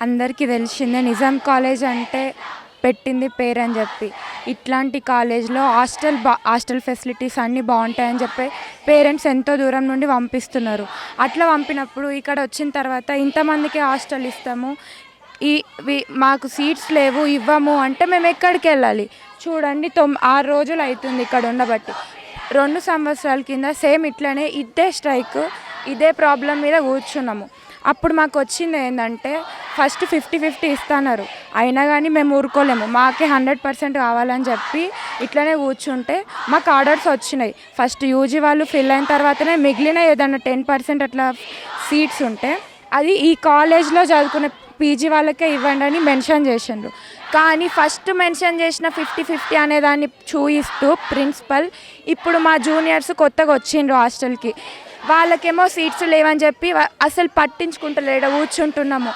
అందరికీ తెలిసిందే నిజాం కాలేజ్ అంటే పెట్టింది పేరని చెప్పి. ఇట్లాంటి కాలేజ్‌లో హాస్టల్ ఫెసిలిటీస్ అన్నీ బావుంటాయని చెప్పి పేరెంట్స్ ఎంతో దూరం నుండి పంపిస్తున్నారు. అట్లా పంపినప్పుడు ఇక్కడ వచ్చిన తర్వాత ఇంతమందికి హాస్టల్ ఇస్తాము. ఈ మాకు సీట్స్ లేవు ఇవ్వము అంటే మేము ఎక్కడికెళ్ళాలి? చూడండి 6 రోజులు అయితుంది ఇక్కడ ఉండబట్టి. 2 సంవత్సరాల కింద సేమ్ ఇట్లనే ఇదే స్ట్రైక్, ఇదే ప్రాబ్లమ్ మీద కూర్చున్నాము. అప్పుడు మాకొచ్చింది ఏందంటే ఫస్ట్ 50-50 ఇస్తన్నారు. అయినా గానీ మేము ఊరుకోలేము. మాకే 100% కావాలని చెప్పి ఇట్లనే కూర్చుంటే మాకు ఆర్డర్స్ వచ్చినాయి. ఫస్ట్ యూజీ వాళ్ళు ఫిల్ అయిన తర్వాతనే మిగిలిన ఏదన్నా 10% అట్లా సీట్స్ ఉంటే అది ఈ కాలేజ్‌లో చదువుకునే పీజీ వాళ్ళకే ఇవ్వండి అని మెన్షన్ చేసిండ్రు. కానీ ఫస్ట్ మెన్షన్ చేసిన 50-50 అనేదాన్ని చూయిస్తూ ప్రిన్సిపల్ ఇప్పుడు మా జూనియర్స్ కొత్తగా వచ్చిండ్రు హాస్టల్‌కి. వాళ్ళకేమో సీట్స్ లేవని చెప్పి అసలు పట్టించుకుంటలేడు. కూర్చుంటున్నాము.